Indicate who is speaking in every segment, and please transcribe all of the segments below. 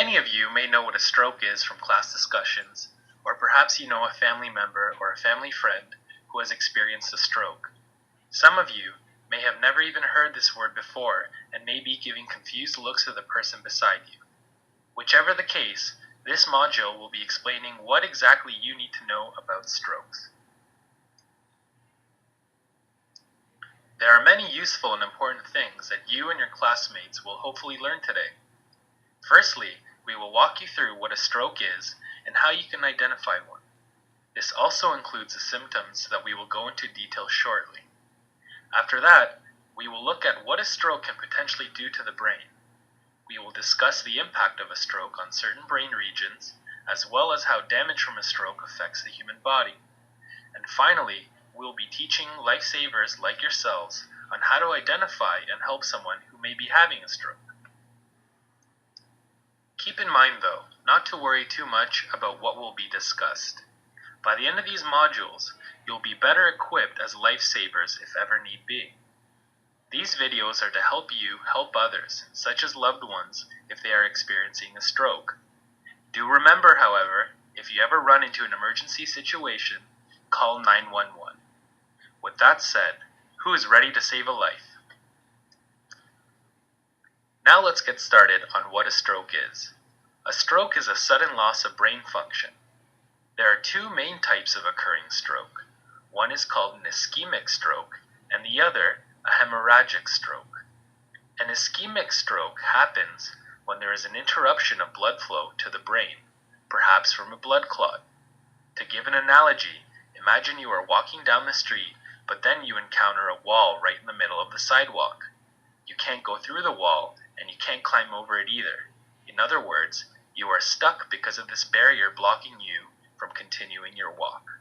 Speaker 1: Many of you may know what a stroke is from class discussions, or perhaps you know a family member or a family friend who has experienced a stroke. Some of you may have never even heard this word before and may be giving confused looks to the person beside you. Whichever the case, this module will be explaining what exactly you need to know about strokes. There are many useful and important things that you and your classmates will hopefully learn today. Firstly, we will walk you through what a stroke is and how you can identify one. This also includes the symptoms that we will go into detail shortly. After that, we will look at what a stroke can potentially do to the brain. We will discuss the impact of a stroke on certain brain regions, as well as how damage from a stroke affects the human body. And finally, we will be teaching lifesavers like yourselves on how to identify and help someone who may be having a stroke. Keep in mind, though, not to worry too much about what will be discussed. By the end of these modules, you'll be better equipped as lifesavers if ever need be. These videos are to help you help others, such as loved ones, if they are experiencing a stroke. Do remember, however, if you ever run into an emergency situation, call 911. With that said, who is ready to save a life? Now let's get started on what a stroke is. A stroke is a sudden loss of brain function. There are two main types of occurring stroke. One is called an ischemic stroke, and the other a hemorrhagic stroke. An ischemic stroke happens when there is an interruption of blood flow to the brain, perhaps from a blood clot. To give an analogy, imagine you are walking down the street, but then you encounter a wall right in the middle of the sidewalk. You can't go through the wall, and you can't climb over it either. In other words, you are stuck because of this barrier blocking you from continuing your walk.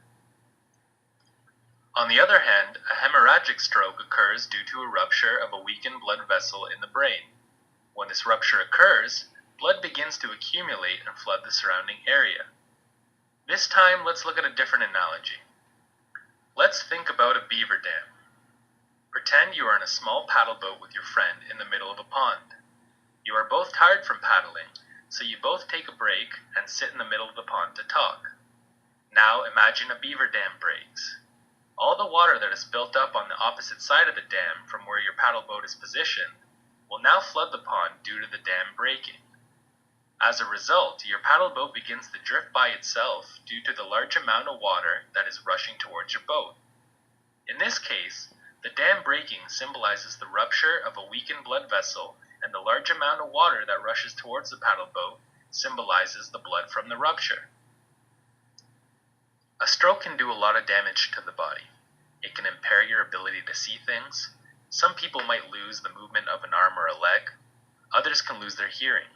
Speaker 1: On the other hand, a hemorrhagic stroke occurs due to a rupture of a weakened blood vessel in the brain. When this rupture occurs, blood begins to accumulate and flood the surrounding area. This time, let's look at a different analogy. Let's think about a beaver dam. Pretend you are in a small paddle boat with your friend in the middle of a pond. You are both tired from paddling, so you both take a break and sit in the middle of the pond to talk. Now imagine a beaver dam breaks. All the water that is built up on the opposite side of the dam from where your paddle boat is positioned will now flood the pond due to the dam breaking. As a result, your paddle boat begins to drift by itself due to the large amount of water that is rushing towards your boat. In this case, the dam breaking symbolizes the rupture of a weakened blood vessel, and the large amount of water that rushes towards the paddle boat symbolizes the blood from the rupture. A stroke can do a lot of damage to the body. It can impair your ability to see things. Some people might lose the movement of an arm or a leg. Others can lose their hearing.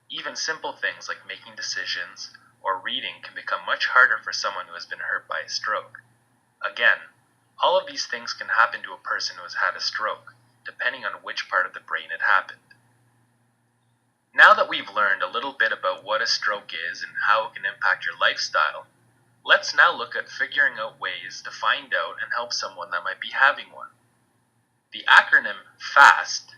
Speaker 1: Even simple things like making decisions or reading can become much harder for someone who has been hurt by a stroke. Again, all of these things can happen to a person who has had a stroke, depending on which part of the brain it happened. Now that we've learned a little bit about what a stroke is and how it can impact your lifestyle, let's now look at figuring out ways to find out and help someone that might be having one. The acronym FAST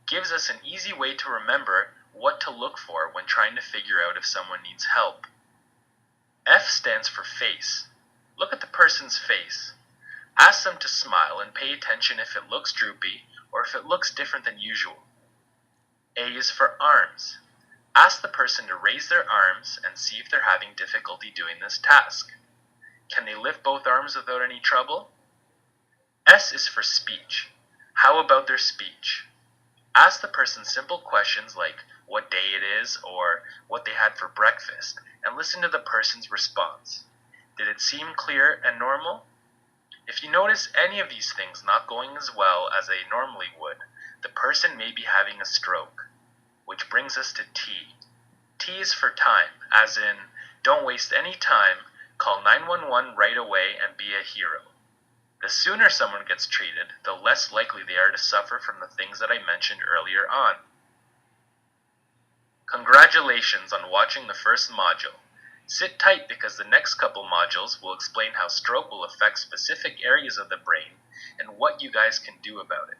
Speaker 1: gives us an easy way to remember what to look for when trying to figure out if someone needs help. F stands for face. Look at the person's face. Ask them to smile and pay attention if it looks droopy or if it looks different than usual. A is for arms. Ask the person to raise their arms and see if they're having difficulty doing this task. Can they lift both arms without any trouble? S is for speech. How about their speech? Ask the person simple questions like what day it is or what they had for breakfast, and listen to the person's response. Did it seem clear and normal? If you notice any of these things not going as well as they normally would, the person may be having a stroke. Which brings us to T. T is for time, as in, don't waste any time, call 911 right away and be a hero. The sooner someone gets treated, the less likely they are to suffer from the things that I mentioned earlier on. Congratulations on watching the first module. Sit tight because the next couple modules will explain how stroke will affect specific areas of the brain and what you guys can do about it.